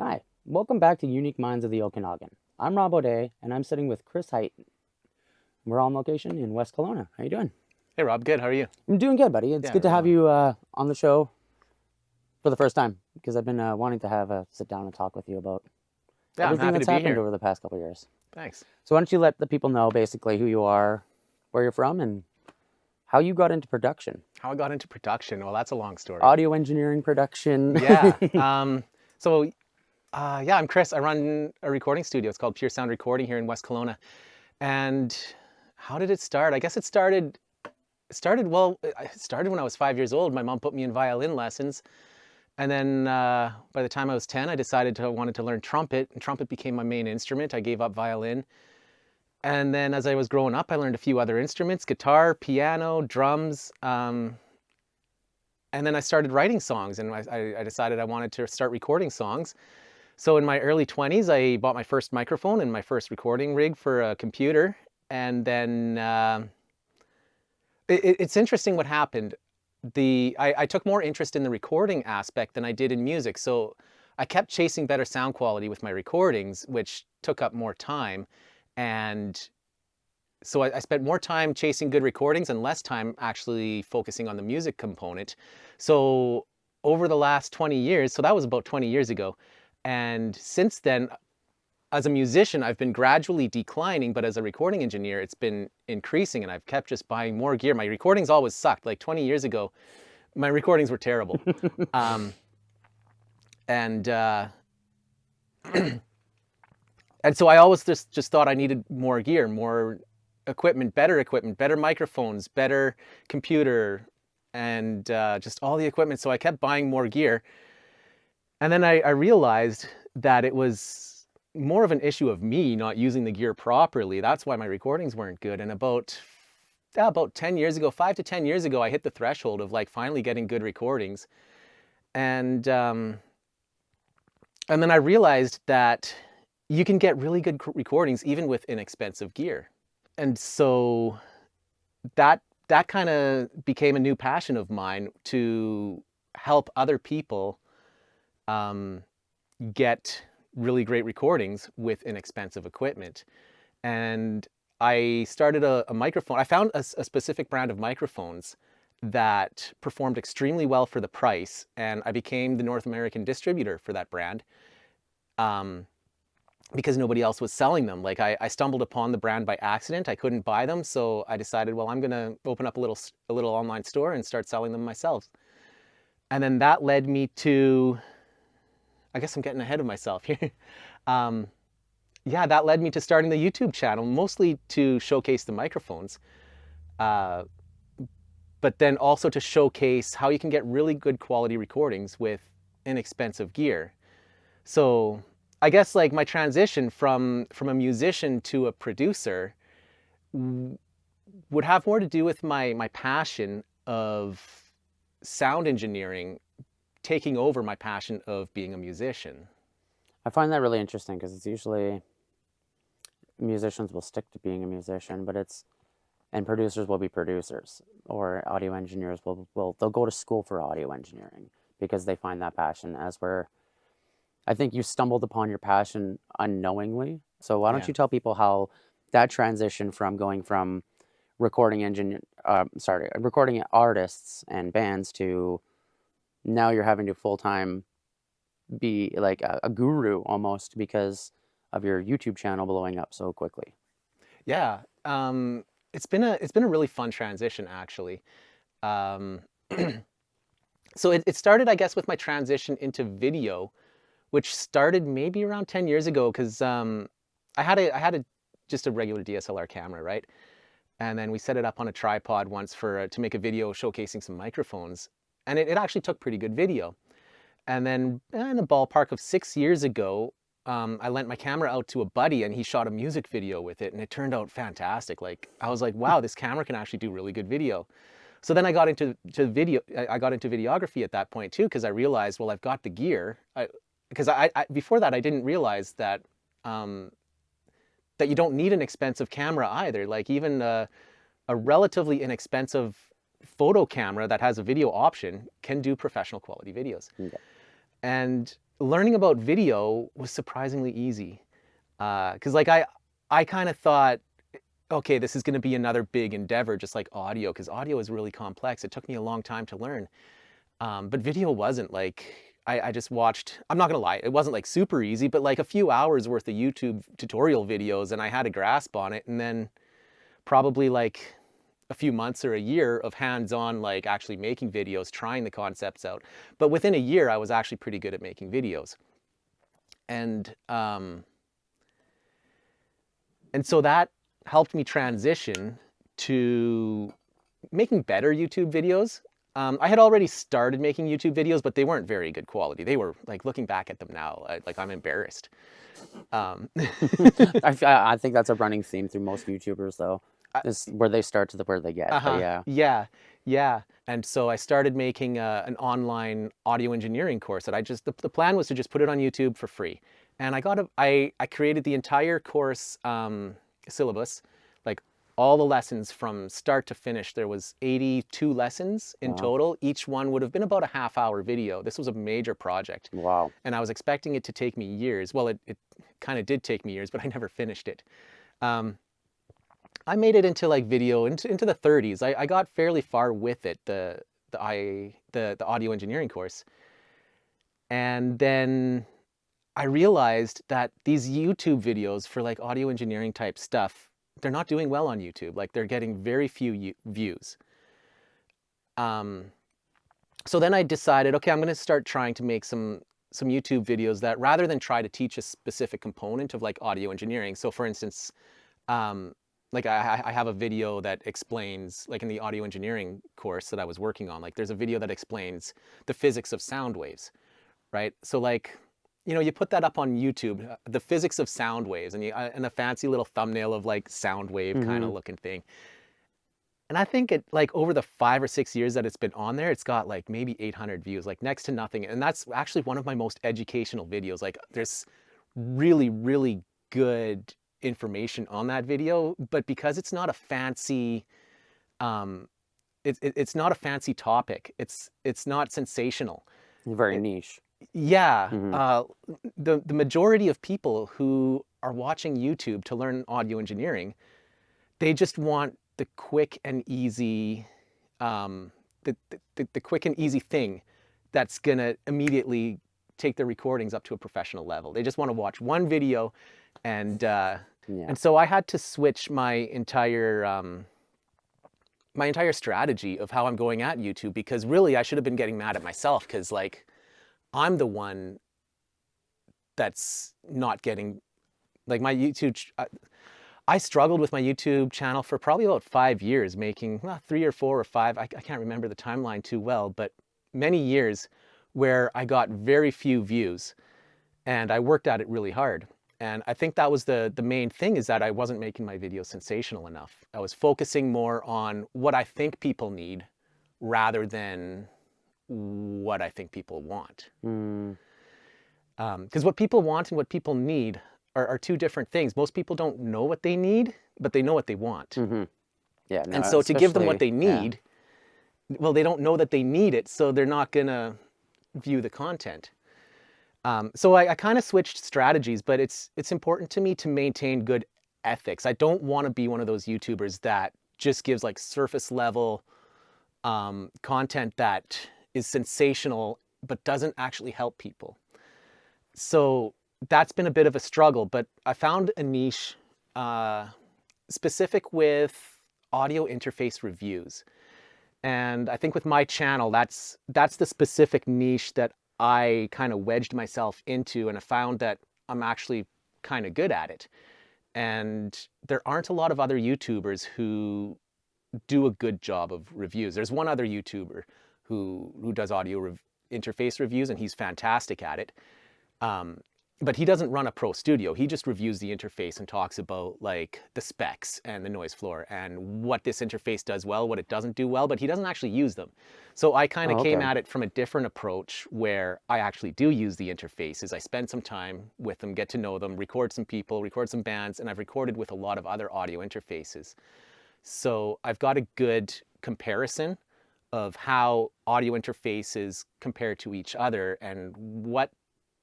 Hi, welcome back to Unique Minds of the Okanagan. I'm Robb and I'm sitting with Kris Heidt. We're on location in West Kelowna. How you doing? Hey Rob, good. How are you? I'm doing good, buddy. It's good to have you on the show for the first time because I've been wanting to have a sit down and talk with you about everything that's happened over the past couple of years. Thanks. So why don't you let the people know basically who you are, where you're from, and how you got into production. How I got into production? Well, that's a long story. Audio engineering production. Yeah. I'm Kris. I run a recording studio. It's called Pure Sound Recording here in West Kelowna. And how did it start? I guess it started when I was 5 years old. My mom put me in violin lessons. And then by the time I was 10, I wanted to learn trumpet, and trumpet became my main instrument. I gave up violin. And then as I was growing up, I learned a few other instruments: guitar, piano, drums. And then I started writing songs, and I decided I wanted to start recording songs. So in my early 20s, I bought my first microphone and my first recording rig for a computer. And then it's interesting what happened. I took more interest in the recording aspect than I did in music. So I kept chasing better sound quality with my recordings, which took up more time. And so I spent more time chasing good recordings and less time actually focusing on the music component. So over the last 20 years, so that was about 20 years ago. And since then, as a musician, I've been gradually declining, but as a recording engineer, it's been increasing, and I've kept just buying more gear. My recordings always sucked. Like 20 years ago, my recordings were terrible. And so I always just thought I needed more gear, more equipment, better microphones, better computer, and just all the equipment. So I kept buying more gear. And then I realized that it was more of an issue of me not using the gear properly. That's why my recordings weren't good. And about 10 years ago, 5 to 10 years ago, I hit the threshold of like finally getting good recordings. And then I realized that you can get really good recordings even with inexpensive gear. And so that kind of became a new passion of mine, to help other people get really great recordings with inexpensive equipment. And I started a microphone. I found a specific brand of microphones that performed extremely well for the price, and I became the North American distributor for that brand. Because nobody else was selling them. Like I stumbled upon the brand by accident. I couldn't buy them, so I decided, well, I'm gonna open up a little online store and start selling them myself. And then that led me to, I guess I'm getting ahead of myself here. That led me to starting the YouTube channel, mostly to showcase the microphones, but then also to showcase how you can get really good quality recordings with inexpensive gear. So I guess like my transition from a musician to a producer would have more to do with my passion of sound engineering taking over my passion of being a musician. I find that really interesting because it's usually musicians will stick to being a musician, and producers will be producers, or audio engineers they'll go to school for audio engineering because they find that passion. I think you stumbled upon your passion unknowingly. So why don't you tell people how that transition from going from recording artists and bands to now you're having to full-time be like a guru almost because of your YouTube channel blowing up so quickly. Yeah, it's been a really fun transition actually. So it started, I guess, with my transition into video, which started maybe around 10 years ago, because I had just a regular DSLR camera, right? And then we set it up on a tripod once to make a video showcasing some microphones, and it actually took pretty good video. And then in the ballpark of 6 years ago, I lent my camera out to a buddy, and he shot a music video with it, and it turned out fantastic. Like I was like, wow, this camera can actually do really good video. So then I got into video. I got into videography at that point too, because I realized, well, I've got the gear. Because before that, I didn't realize that that you don't need an expensive camera either. Like even a relatively inexpensive photo camera that has a video option can do professional quality videos. Okay. And learning about video was surprisingly easy. Because like I kind of thought, okay, this is going to be another big endeavor, just like audio, because audio is really complex. It took me a long time to learn. But video wasn't. Like, I just watched, I'm not going to lie, it wasn't like super easy, but like a few hours worth of YouTube tutorial videos and I had a grasp on it. And then probably like a few months or a year of hands-on, like actually making videos, trying the concepts out. But within a year, I was actually pretty good at making videos. And so that helped me transition to making better YouTube videos. I had already started making YouTube videos, but they weren't very good quality. They were, like, looking back at them now, like, I'm embarrassed. I think that's a running theme through most YouTubers, though, is where they start to where they get. But Yeah. And so I started making an online audio engineering course that the plan was to just put it on YouTube for free. And I created the entire course syllabus, like all the lessons from start to finish. There was 82 lessons in total. Each one would have been about a half-hour video. This was a major project. Wow. And I was expecting it to take me years. Well, it kind of did take me years, but I never finished it. I made it into like video into the 30s. I got fairly far with it, the audio engineering course. And then I realized that these YouTube videos for like audio engineering type stuff, they're not doing well on YouTube. Like, they're getting very few views. So then I decided, okay, I'm going to start trying to make some YouTube videos that, rather than try to teach a specific component of like audio engineering. So for instance, like I have a video that explains, like in the audio engineering course that I was working on, like there's a video that explains the physics of sound waves, right? So like, you know, you put that up on YouTube, the physics of sound waves, and a fancy little thumbnail of like sound wave kind of looking thing. And I think it, like, over the 5 or 6 years that it's been on there, it's got like maybe 800 views, like next to nothing. And that's actually one of my most educational videos. Like, there's really, really good information on that video, but because it's not a fancy, it's not a fancy topic. It's not sensational. Very niche. Yeah, the majority of people who are watching YouTube to learn audio engineering, they just want the quick and easy, the quick and easy thing that's gonna immediately take their recordings up to a professional level. They just want to watch one video, and so I had to switch my entire strategy of how I'm going at YouTube, because really I should have been getting mad at myself, because like, I'm the one that's not getting, like, my YouTube, I struggled with my YouTube channel for probably about 5 years, making 3 or 4 or 5, I can't remember the timeline too well, but many years where I got very few views, and I worked at it really hard. And I think that was the main thing, is that I wasn't making my videos sensational enough. I was focusing more on what I think people need rather than what I think people want. Because what people want and what people need are two different things. Most people don't know what they need, but they know what they want. Yeah, no, and so to give them what they need, well, they don't know that they need it, so they're not gonna view the content. So I kind of switched strategies, but it's important to me to maintain good ethics. I don't want to be one of those YouTubers that just gives like surface level content that is sensational but doesn't actually help people. So that's been a bit of a struggle, but I found a niche specific with audio interface reviews. And I think with my channel, that's the specific niche that I kind of wedged myself into, and I found that I'm actually kind of good at it. And there aren't a lot of other YouTubers who do a good job of reviews. There's one other YouTuber who does audio interface reviews, and he's fantastic at it. But he doesn't run a pro studio. He just reviews the interface and talks about like the specs and the noise floor and what this interface does well, what it doesn't do well, but he doesn't actually use them. So I kind of came at it from a different approach, where I actually do use the interfaces. I spend some time with them, get to know them, record some people, record some bands, and I've recorded with a lot of other audio interfaces. So I've got a good comparison of how audio interfaces compare to each other and what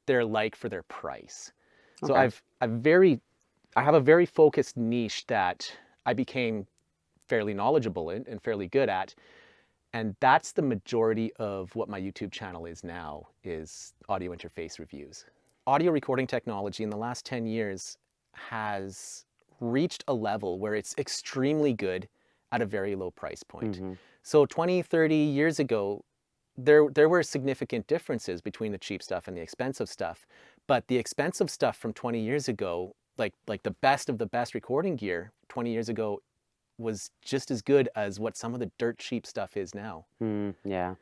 they're like for their price. So Okay. I have a very focused niche that I became fairly knowledgeable in and fairly good at. And that's the majority of what my YouTube channel is now, is audio interface reviews. Audio recording technology in the last 10 years has reached a level where it's extremely good at a very low price point. Mm-hmm. So 20, 30 years ago, there were significant differences between the cheap stuff and the expensive stuff. But the expensive stuff from 20 years ago, like the best of the best recording gear 20 years ago, was just as good as what some of the dirt cheap stuff is now. Yeah,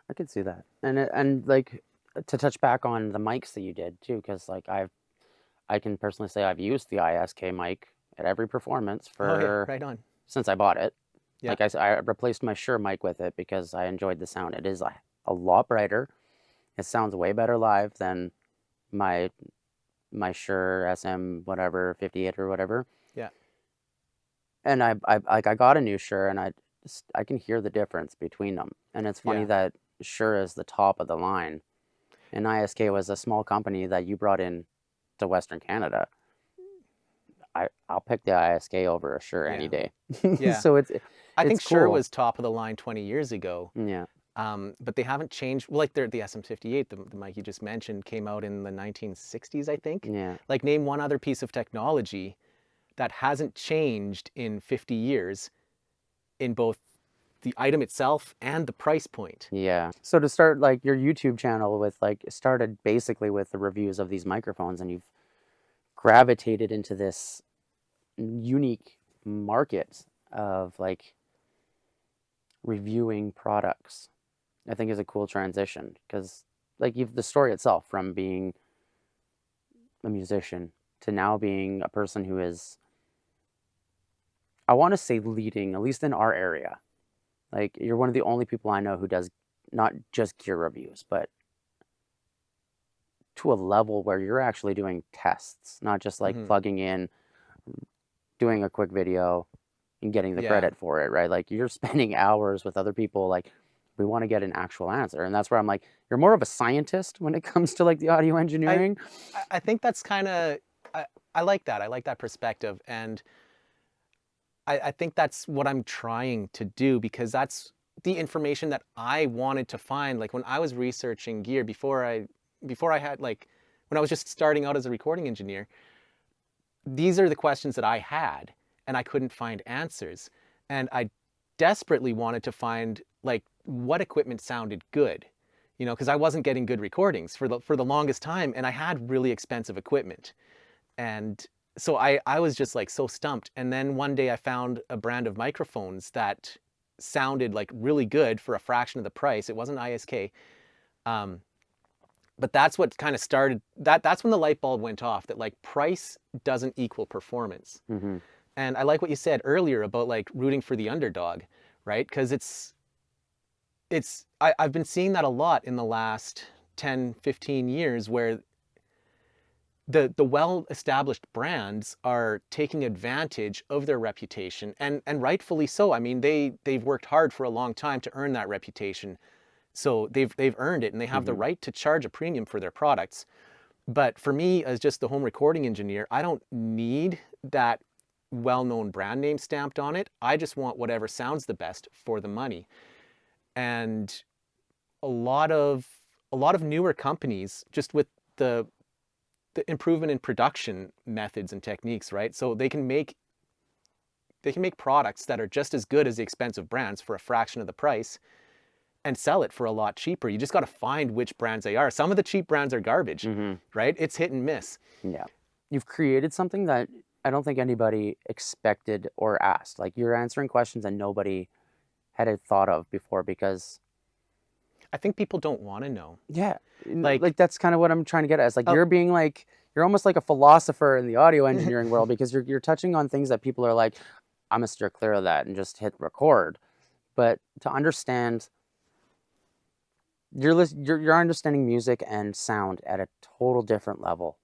I could see that. And like, to touch back on the mics that you did too, because like I can personally say I've used the ISK mic at every performance Oh yeah, for right on. since I bought it. Yeah. Like I replaced my Shure mic with it because I enjoyed the sound. It is a lot brighter. It sounds way better live than my Shure SM whatever 58 or whatever. Yeah. And I got a new Shure, and I can hear the difference between them. And it's funny Yeah. that Shure is the top of the line, and ISK was a small company that you brought in to Western Canada. I'll pick the ISK over a Shure any day. Yeah. So I think it's Shure cool. was top of the line 20 years ago. Yeah. But they haven't changed. Well, like the SM58, the mic you just mentioned, came out in the 1960s, I think. Yeah. Like, name one other piece of technology that hasn't changed in 50 years in both the item itself and the price point. Yeah. So to start like your YouTube channel with like started basically with the reviews of these microphones, and you've gravitated into this unique market of like reviewing products, I think is a cool transition, because like the story itself, from being a musician to now being a person who is, I want to say, leading, at least in our area. Like, you're one of the only people I know who does not just gear reviews, but to a level where you're actually doing tests, not just like plugging in, doing a quick video, and getting the credit for it, right? Like, you're spending hours with other people. Like, we want to get an actual answer. And that's where I'm like, you're more of a scientist when it comes to like the audio engineering. I think that's kind of, I like that. I like that perspective. And I think that's what I'm trying to do, because that's the information that I wanted to find. Like, when I was researching gear before I had, like, when I was just starting out as a recording engineer, these are the questions that I had, and I couldn't find answers. And I desperately wanted to find like what equipment sounded good, you know, because I wasn't getting good recordings for the longest time, and I had really expensive equipment. And so I was just like so stumped. And then one day I found a brand of microphones that sounded like really good for a fraction of the price. It wasn't ISK. But that's what kind of started, that's when the light bulb went off, that like price doesn't equal performance. And I like what you said earlier about like rooting for the underdog, right? Because I've been seeing that a lot in the last 10, 15 years, where the well-established brands are taking advantage of their reputation, and rightfully so. I mean, they've worked hard for a long time to earn that reputation. So they've earned it, and they have the right to charge a premium for their products. But for me, as just the home recording engineer, I don't need that well-known brand name stamped on it. I just want whatever sounds the best for the money. And a lot of newer companies, just with the improvement in production methods and techniques, right? So they can make products that are just as good as the expensive brands for a fraction of the price, and sell it for a lot cheaper. You just got to find which brands they are. Some of the cheap brands are garbage, right? It's hit and miss. Yeah. You've created something that I don't think anybody expected or asked. Like, you're answering questions that nobody had thought of before, because I think people don't want to know. Yeah. Like that's kind of what I'm trying to get at. It's like, you're almost like a philosopher in the audio engineering world, because you're touching on things that people are like, I'm gonna steer clear of that and just hit record. But to understand, you're understanding music and sound at a total different level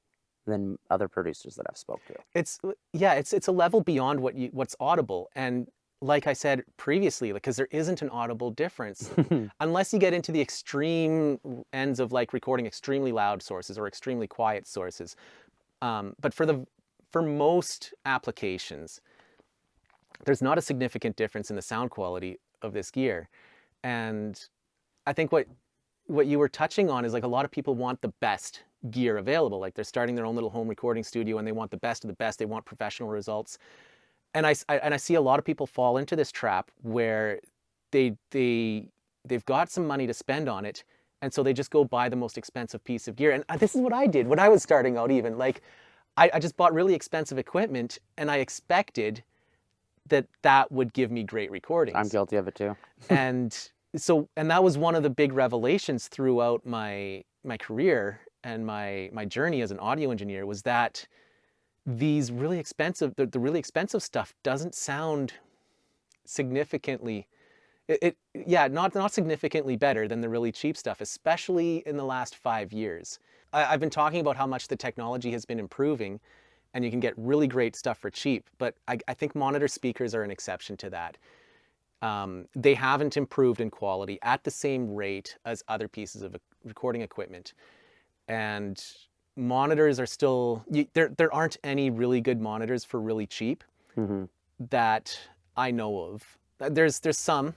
than other producers that I've spoke to. It's a level beyond what's audible. And like I said previously, because there isn't an audible difference unless you get into the extreme ends of like recording extremely loud sources or extremely quiet sources. But for most applications, there's not a significant difference in the sound quality of this gear. And I think what you were touching on is like a lot of people want the best gear available. Like they're starting their own little home recording studio and they want the best of the best. They want professional results. And I see a lot of people fall into this trap where they've got some money to spend on it, and so they just go buy the most expensive piece of gear. And this is what I did when I was starting out even. Like I just bought really expensive equipment and I expected that would give me great recordings. I'm guilty of it too. And that was one of the big revelations throughout my career and my journey as an audio engineer, was that these really expensive, the really expensive stuff doesn't sound significantly, not significantly better than the really cheap stuff, especially in the last 5 years. I've been talking about how much the technology has been improving and you can get really great stuff for cheap, but I think monitor speakers are an exception to that. They haven't improved in quality at the same rate as other pieces of recording equipment. And monitors are still, there aren't any really good monitors for really cheap that I know of. There's some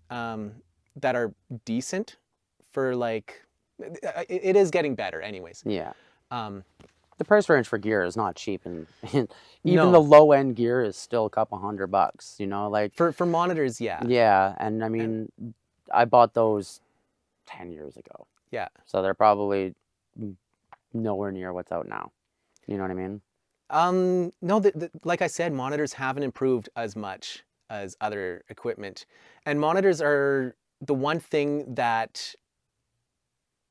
that are decent for like, it is getting better anyways. Yeah. The price range for gear is not cheap, and even No. the low end gear is still a couple $100, you know, like For monitors, yeah. yeah. And I mean, I bought those 10 years ago. Yeah. So they're probably nowhere near what's out now. You know what I mean? No, like I said, monitors haven't improved as much as other equipment. And monitors are the one thing that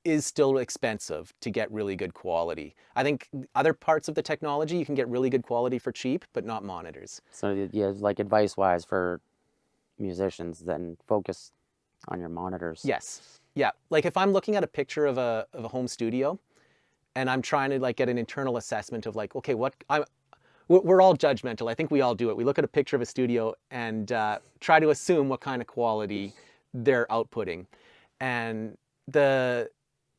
is still expensive to get really good quality. I think other parts of the technology, you can get really good quality for cheap, but not monitors. So yeah, like advice-wise for musicians, then focus on your monitors. Yes. Yeah. Like if I'm looking at a picture of a home studio and I'm trying to like get an internal assessment of like, okay, we're all judgmental. I think we all do it. We look at a picture of a studio and try to assume what kind of quality they're outputting. And the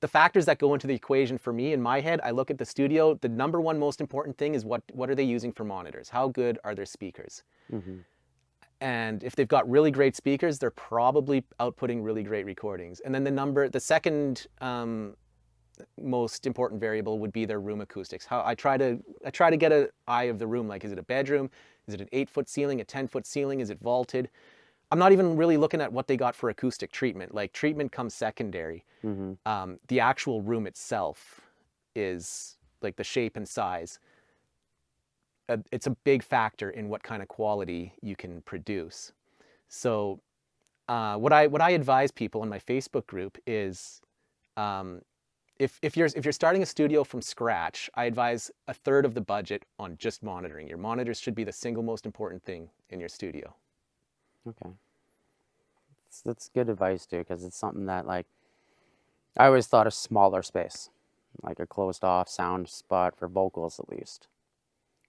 factors that go into the equation for me in my head, I look at the studio, the number one most important thing is what are they using for monitors? How good are their speakers? And if they've got really great speakers, they're probably outputting really great recordings. And then the second most important variable would be their room acoustics. How I try to get an eye of the room. Like, is it a bedroom? Is it an 8-foot ceiling, a 10-foot ceiling? Is it vaulted? I'm not even really looking at what they got for acoustic treatment. Like, treatment comes secondary. The actual room itself is like the shape and size. It's a big factor in what kind of quality you can produce. So what I advise people in my Facebook group is if you're starting a studio from scratch, I advise 1/3 of the budget on just monitoring. Your monitors should be the single most important thing in your studio. Okay. That's good advice too, because it's something that, like, I always thought a smaller space, like a closed off sound spot for vocals at least.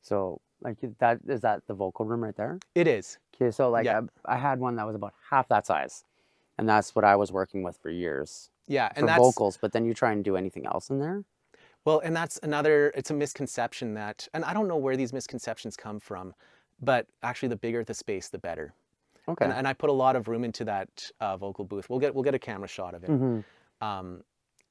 So like that, is that the vocal room right there? It is. Okay, so like Yeah. I had one that was about half that size, and that's what I was working with for years. Yeah, and for that's vocals, but then you try and do anything else in there? well, and that's another. It's a misconception that, and I don't know where these misconceptions come from, but actually, the bigger the space, the better. Okay. And I put a lot of room into that vocal booth. We'll get a camera shot of it,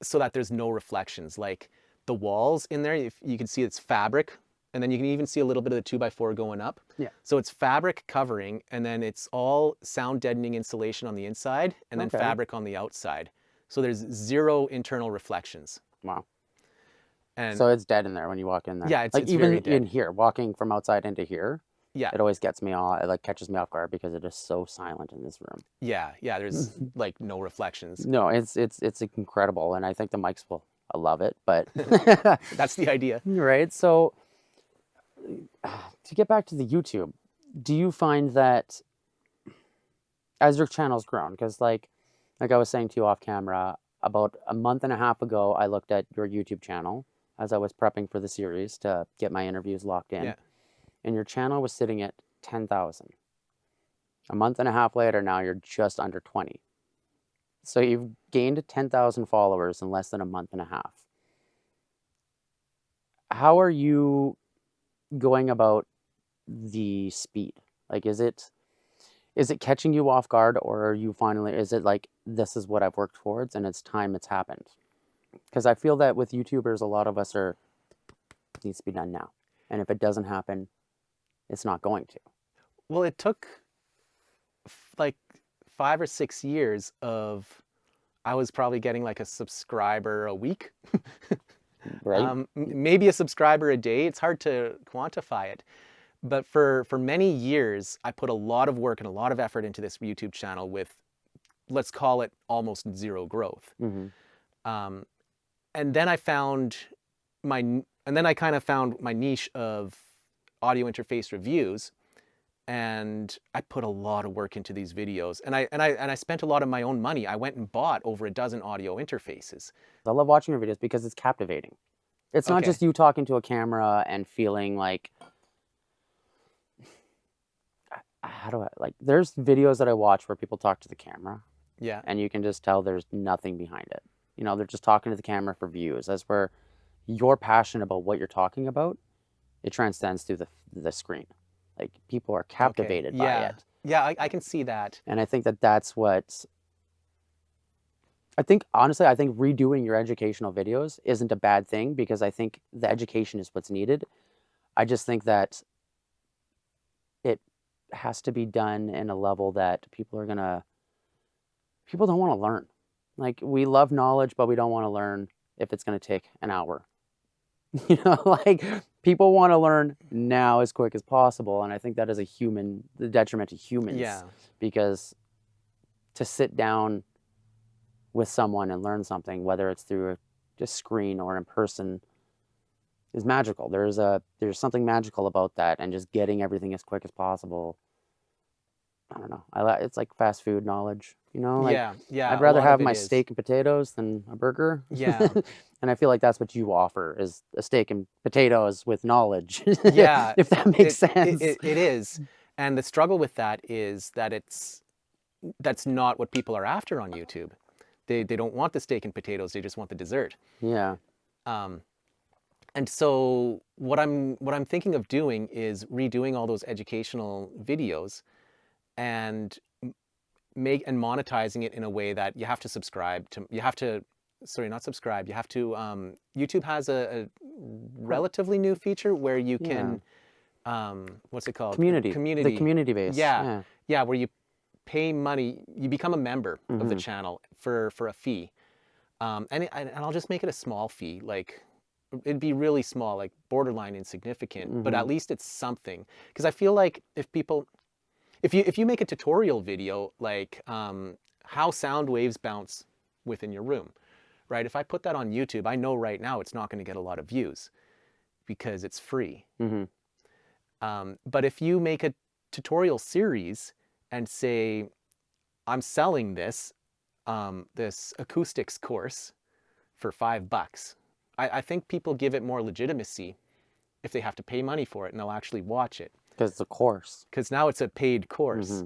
so that there's no reflections. Like the walls in there, if you can see it's fabric, and then you can even see a little bit of the 2x4 going up. Yeah. So it's fabric covering, and then it's all sound deadening insulation on the inside, and then Okay. fabric on the outside. So there's 0 internal reflections. Wow. And So it's dead in there when you walk in there. Yeah, it's like even very dead. in here, walking from outside into here, yeah, it always gets me it like catches me off guard because it is so silent in this room. yeah, there's like no reflections. No, it's incredible, and I think the mics will love it. But That's the idea. right, so to get back to the YouTube, do you find that as your channel's grown, because like I was saying to you off camera, about a month and a half ago, I looked at your YouTube channel as I was prepping for the series to get my interviews locked in. Yeah. And your channel was sitting at 10,000. A month and a half later, now you're just under 20. So you've gained 10,000 followers in less than a month and a half. How are you going about the speed? Like, is it catching you off guard, or are you finally, is it like, this is what I've worked towards and it's time it's happened? Because I feel that with YouTubers, a lot of us it needs to be done now. And if it doesn't happen, it's not going to. Well, it took like 5 or 6 years of, I was probably getting like a subscriber a week. Right? Maybe a subscriber a day. It's hard to quantify it. But for many years, I put a lot of work and a lot of effort into this YouTube channel with, let's call it, almost zero growth. Mm-hmm. And then I found and then I kind of found my niche of audio interface reviews, and I put a lot of work into these videos, and I spent a lot of my own money. I went and bought over a dozen audio interfaces. I love watching your videos because it's captivating. It's not Okay. just you talking to a camera and feeling like, how do I, like, there's videos that I watch where people talk to the camera Yeah. and you can just tell there's nothing behind it. You know, they're just talking to the camera for views. That's where you're passionate about what you're talking about. It transcends through the screen. Like, people are captivated by Yeah. it. Yeah, I can see that. And I think that's what, I think, honestly, I think redoing your educational videos isn't a bad thing, because I think the education is what's needed. I just think that it has to be done in a level that people don't want to learn. Like, we love knowledge, but we don't want to learn if it's going to take an hour. You know, like, people want to learn now as quick as possible. And I think that is the detriment to humans. Yeah. Because to sit down with someone and learn something, whether it's through a screen or in person, is magical. There's something magical about that, and just getting everything as quick as possible. I don't know. It's like fast food knowledge, you know? Like, yeah. I'd a rather lot of have it my is. steak and potatoes than a burger. Yeah. And I feel like that's what you offer, is a steak and potatoes with knowledge. Yeah. If that makes sense. It is. And the struggle with that is that that's not what people are after on YouTube. They don't want the steak and potatoes. They just want the dessert. Yeah. And so what I'm thinking of doing is redoing all those educational videos and monetizing it in a way that you have to subscribe to. You have to, sorry, not subscribe. You have to. YouTube has a relatively new feature where you can, what's it called? Community. Community. The community base. Yeah, where you pay money. You become a member of the channel for a fee, and I'll just make it a small fee. Like, it'd be really small, like borderline insignificant, but at least it's something. Because I feel like if you make a tutorial video, like how sound waves bounce within your room, right? If I put that on YouTube, I know right now it's not going to get a lot of views because it's free. But if you make a tutorial series and say, I'm selling this acoustics course for $5, I think people give it more legitimacy if they have to pay money for it, and they'll actually watch it. Because it's a course. Because now it's a paid course.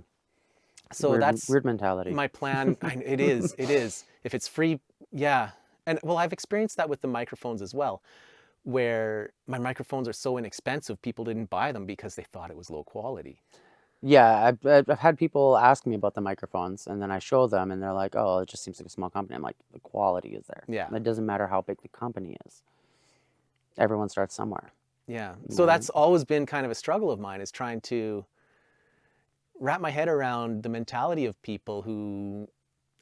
So that's weird mentality. My plan. It is. If it's free, yeah. And well, I've experienced that with the microphones as well, where my microphones are so inexpensive, people didn't buy them because they thought it was low quality. Yeah, I've had people ask me about the microphones, and then I show them, and they're like, "Oh, it just seems like a small company." I'm like, "The quality is there. Yeah. It doesn't matter how big the company is. Everyone starts somewhere." Yeah. So that's always been kind of a struggle of mine, is trying to wrap my head around the mentality of people who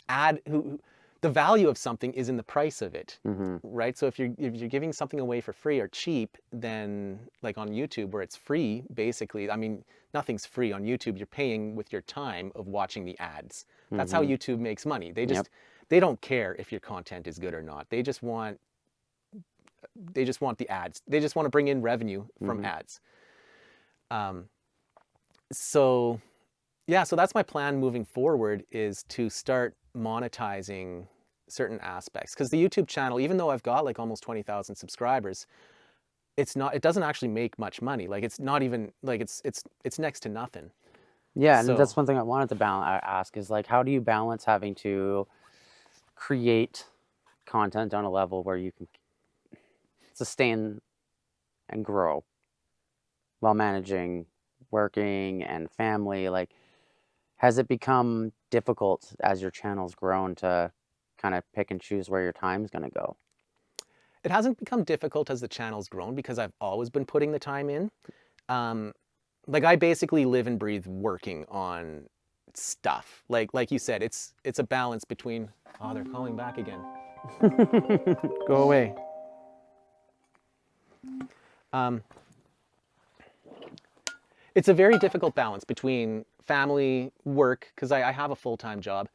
the value of something is in the price of it, right? So if you're giving something away for free or cheap, then like on YouTube where it's free, basically, I mean, nothing's free on YouTube. You're paying with your time of watching the ads. That's how YouTube makes money. They just, they don't care if your content is good or not. They just want the ads. They just want to bring in revenue from ads. So yeah, so that's my plan moving forward, is to start monetizing certain aspects. Because the YouTube channel, even though I've got like almost 20,000 subscribers, it doesn't actually make much money. Like, it's not even, like, it's next to nothing. Yeah, and that's So one thing I wanted to ask is like, how do you balance having to create content on a level where you can sustain and grow while managing working and family? Like, has it become difficult as your channel's grown to kind of pick and choose where your time's going to go? it hasn't become difficult as the channel's grown because I've always been putting the time in. Um, like I basically live and breathe working on stuff. Like you said, it's a balance between, oh, they're calling back again. Go away. Um, it's a very difficult balance between family, work, because I have a full-time job,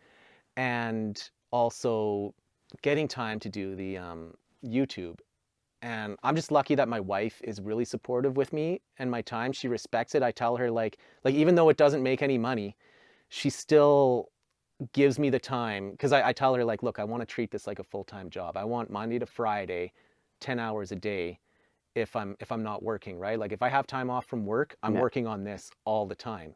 and also getting time to do the YouTube. And I'm just lucky that my wife is really supportive with me and my time. She respects it. I tell her like even though it doesn't make any money, she still gives me the time, because I tell her like, look, I want to treat this like a full-time job. I want Monday to Friday, 10 hours a day if I'm not working, right? Like if I have time off from work, I'm Yeah. working on this all the time.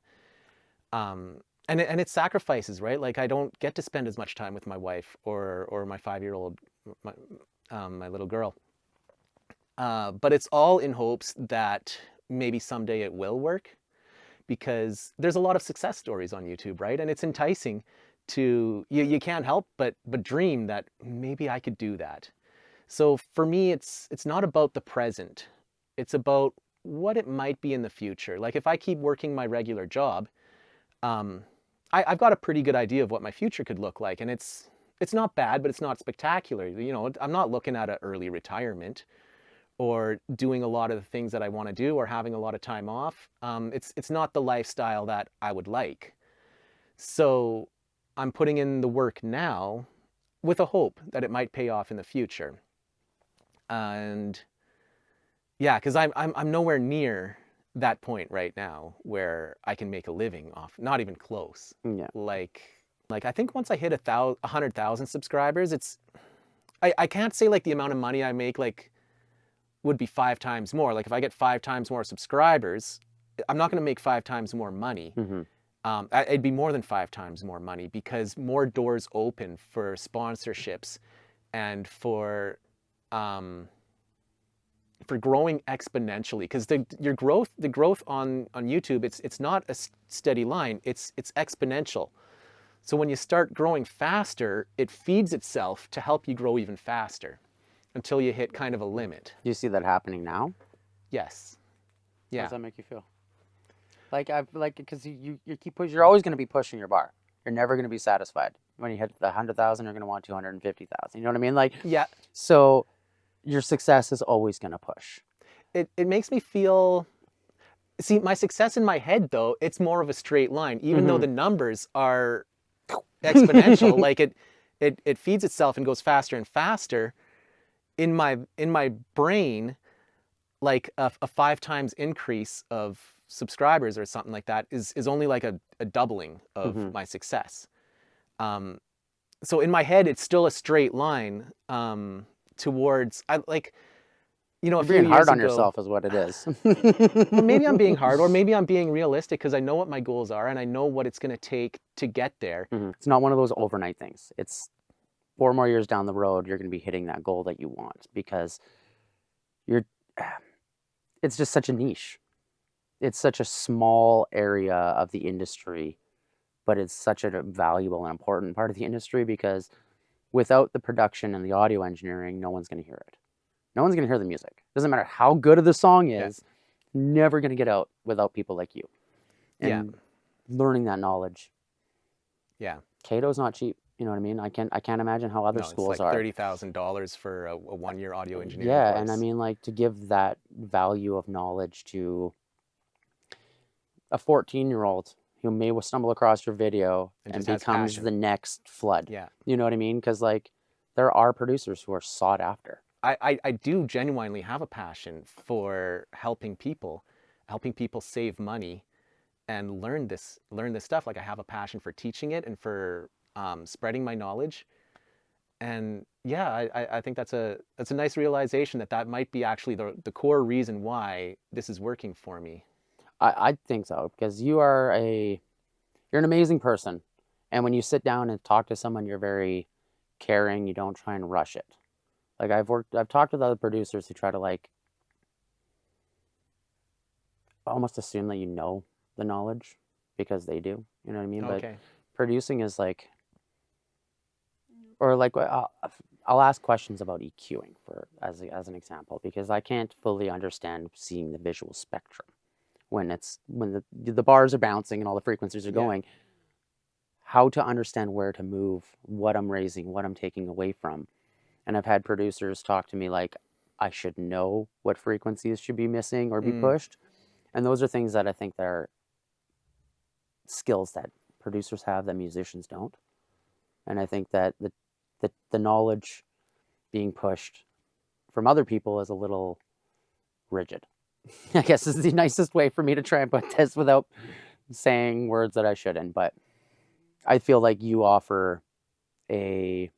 And it's sacrifices, right? Like I don't get to spend as much time with my wife or my 5-year-old, my little girl. But it's all in hopes that maybe someday it will work, because there's a lot of success stories on YouTube, right? And it's enticing to, you can't help but dream that maybe I could do that. So for me, it's not about the present. It's about what it might be in the future. Like if I keep working my regular job, I've got a pretty good idea of what my future could look like. And it's not bad, but it's not spectacular. You know, I'm not looking at an early retirement or doing a lot of the things that I want to do or having a lot of time off. It's not the lifestyle that I would like. So I'm putting in the work now with a hope that it might pay off in the future. And yeah, because I'm nowhere near that point right now where I can make a living off, not even close. Yeah. Like I think once I hit 100,000 subscribers, I can't say like the amount of money I make like would be 5 times more. Like if I get 5 times more subscribers, I'm not going to make 5 times more money. Mm-hmm. It'd be more than 5 times more money, because more doors open for sponsorships and for growing exponentially. Because the growth on YouTube, it's not a steady line. It's exponential. So when you start growing faster, it feeds itself to help you grow even faster until you hit kind of a limit. Do you see that happening now? Yes. How Yeah. does that make you feel? Because you keep pushing. You're always going to be pushing your bar. You're never going to be satisfied. When you hit the 100,000, you're going to want 250,000. You know what I mean? Like, Yeah. so your success is always going to push. It makes me feel, see, my success in my head though, it's more of a straight line, even though the numbers are exponential. Like it feeds itself and goes faster and faster. In my brain, like a 5 times increase of subscribers or something like that is only like a doubling of my success. So in my head, it's still a straight line towards, you know, You're being hard on yourself is what it is. Well, maybe I'm being hard, or maybe I'm being realistic, because I know what my goals are and I know what it's going to take to get there. It's not one of those overnight things. It's 4 more years down the road, you're going to be hitting that goal that you want, because it's just such a niche. It's such a small area of the industry, but it's such a valuable and important part of the industry, because without the production and the audio engineering, no one's going to hear it. No one's going to hear the music. Doesn't matter how good the song is, never going to get out without people like you. And learning that knowledge. Yeah. Cato's not cheap. You know what I mean? I can't imagine how other schools it's like are. $30,000 for a 1-year audio engineering Yeah, course. and I mean, like, to give that value of knowledge to a 14-year-old who may stumble across your video and becomes the next Flood. Yeah. You know what I mean? Because, like, there are producers who are sought after. I do genuinely have a passion for helping people save money and learn this stuff. Like I have a passion for teaching it and for spreading my knowledge. And yeah, I think that's a nice realization that might be actually the core reason why this is working for me. I think so, because you are a you're an amazing person. And when you sit down and talk to someone, you're very caring. You don't try and rush it. Like I've talked with other producers who try to like almost assume that you know the knowledge because they do. You know what I mean? Okay. But producing is like, or like I'll ask questions about EQing for as an example because I can't fully understand seeing the visual spectrum when the bars are bouncing and all the frequencies are going. How to understand where to move, what I'm raising, what I'm taking away from. And I've had producers talk to me like I should know what frequencies should be missing or be pushed. And those are things that I think they're skills that producers have that musicians don't. And I think that the knowledge being pushed from other people is a little rigid. I guess is the nicest way for me to try and put this without saying words that I shouldn't. But I feel like you offer a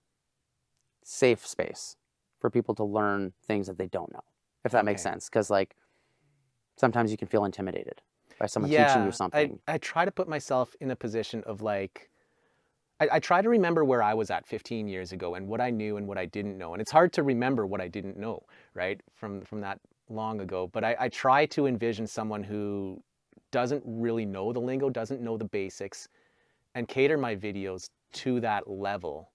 safe space for people to learn things that they don't know, if that makes sense. Because like sometimes you can feel intimidated by someone teaching you something. I try to put myself in a position of like, I try to remember where I was at 15 years ago and what I knew and what I didn't know. And it's hard to remember what I didn't know, right, from that long ago. But I try to envision someone who doesn't really know the lingo, doesn't know the basics, and cater my videos to that level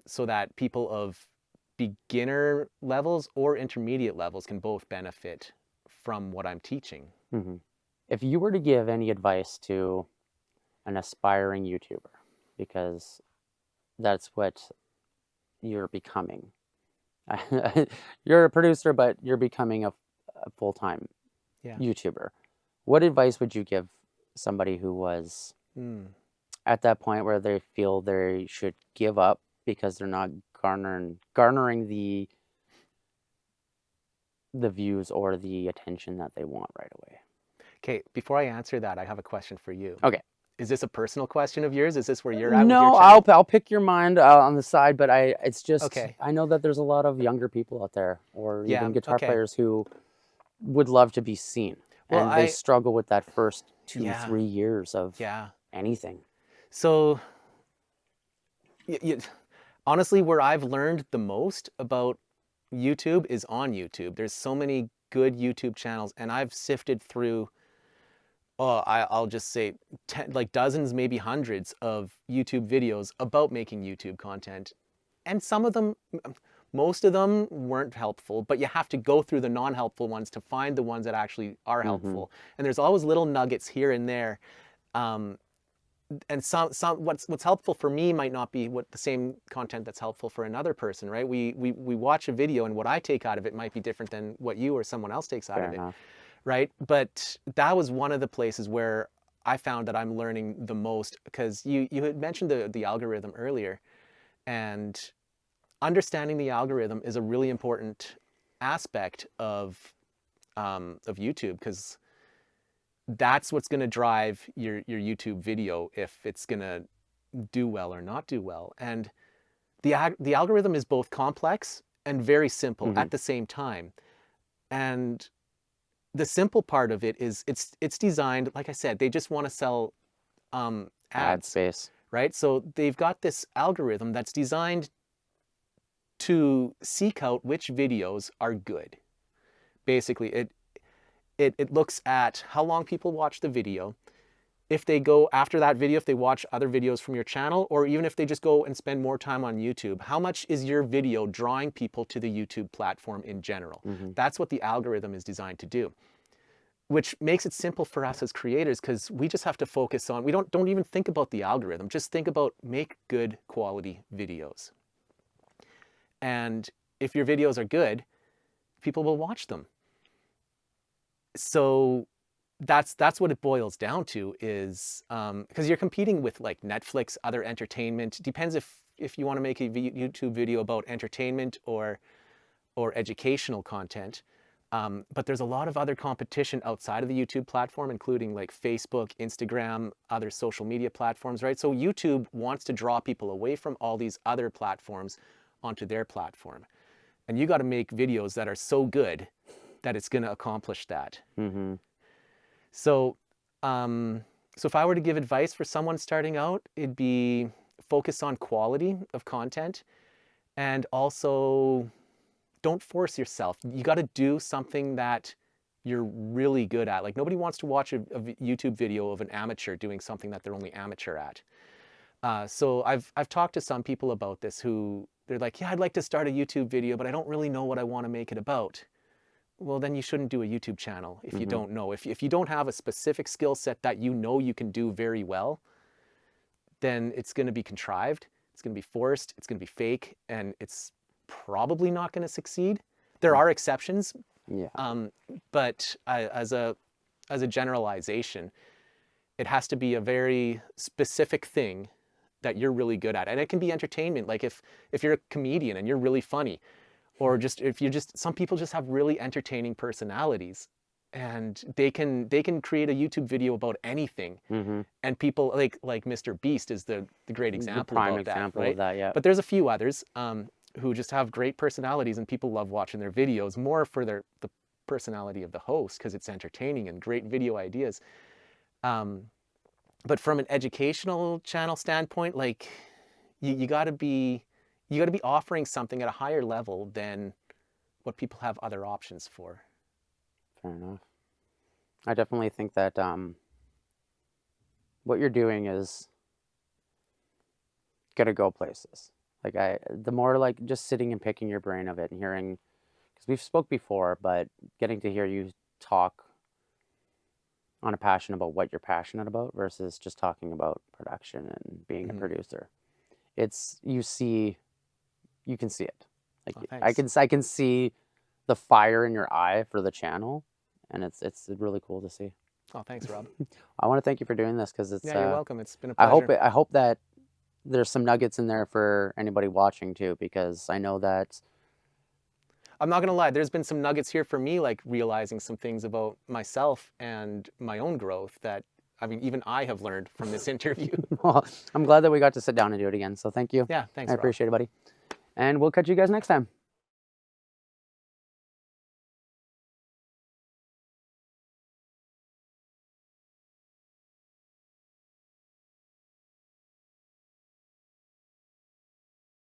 so that people of beginner levels or intermediate levels can both benefit from what I'm teaching. Mm-hmm. If you were to give any advice to an aspiring YouTuber, because that's what you're becoming. You're a producer, but you're becoming a full-time YouTuber. What advice would you give somebody who was at that point where they feel they should give up because they're not garnering the views or the attention that they want right away? Okay, before I answer that, I have a question for you. Okay. Is this a personal question of yours? Is this where you're at with your No, channel? I'll pick your mind on the side, but it's just, Okay. I know that there's a lot of younger people out there or even guitar okay. players who would love to be seen. Well, and they struggle with that first 2-3 years of anything. So honestly, where I've learned the most about YouTube is on YouTube. There's so many good YouTube channels, and I've sifted through, I'll just say like dozens, maybe hundreds of YouTube videos about making YouTube content. And some of them, most of them weren't helpful, but you have to go through the non-helpful ones to find the ones that actually are helpful. And there's always little nuggets here and there. And some what's helpful for me might not be what the same content that's helpful for another person, right? We watch a video and what I take out of it might be different than what you or someone else takes out of it, right? But that was one of the places where I found that I'm learning the most, because you had mentioned the algorithm earlier, and understanding the algorithm is a really important aspect of YouTube, because that's what's going to drive your YouTube video if it's going to do well or not do well. And the algorithm is both complex and very simple at the same time. And the simple part of it is it's designed, like I said, they just want to sell ad space, right? So they've got this algorithm that's designed to seek out which videos are good. Basically, it looks at how long people watch the video. If they go after that video, if they watch other videos from your channel, or even if they just go and spend more time on YouTube, how much is your video drawing people to the YouTube platform in general? That's what the algorithm is designed to do, which makes it simple for us as creators, because we just have to focus on, we don't even think about the algorithm, just think about make good quality videos. And if your videos are good, people will watch them. So that's what it boils down to, is because you're competing with like Netflix, other entertainment. Depends if you want to make a YouTube video about entertainment or educational content. But there's a lot of other competition outside of the YouTube platform, including like Facebook, Instagram, other social media platforms, right? So YouTube wants to draw people away from all these other platforms onto their platform. And you got to make videos that are so good that it's going to accomplish that. So So if I were to give advice for someone starting out, it'd be focus on quality of content, and also don't force yourself. You got to do something that you're really good at. Like, nobody wants to watch a YouTube video of an amateur doing something that they're only amateur at. So I've talked to some people about this who they're like, yeah, I'd like to start a YouTube video, but I don't really know what I want to make it about. Well, then you shouldn't do a YouTube channel if you don't know. If you don't have a specific skill set that you know you can do very well, then it's going to be contrived, it's going to be forced, it's going to be fake, and it's probably not going to succeed. There are exceptions, but as a generalization, it has to be a very specific thing that you're really good at. And it can be entertainment. Like if you're a comedian and you're really funny, or just if you just, some people just have really entertaining personalities, and they can create a YouTube video about anything. And people like Mr. Beast is the great example prime about example that, right? of that, yeah. But there's a few others who just have great personalities, and people love watching their videos more for the personality of the host, because it's entertaining and great video ideas. But from an educational channel standpoint, like you got to be offering something at a higher level than what people have other options for. Fair enough. I definitely think that what you're doing is gonna go places. Like the more like just sitting and picking your brain of it and hearing, because we've spoke before, but getting to hear you talk on a passion about what you're passionate about versus just talking about production and being a producer. It's, you can see it. Like I can see the fire in your eye for the channel, and it's really cool to see. Oh, thanks, Rob. I want to thank you for doing this, because it's you're welcome. It's been a pleasure. I hope that there's some nuggets in there for anybody watching too, because I know that I'm not gonna lie, there's been some nuggets here for me, like realizing some things about myself and my own growth that, I mean, even I have learned from this interview. Well, I'm glad that we got to sit down and do it again. So thank you. Yeah, thanks, I Rob. appreciate it, buddy. And we'll catch you guys next time.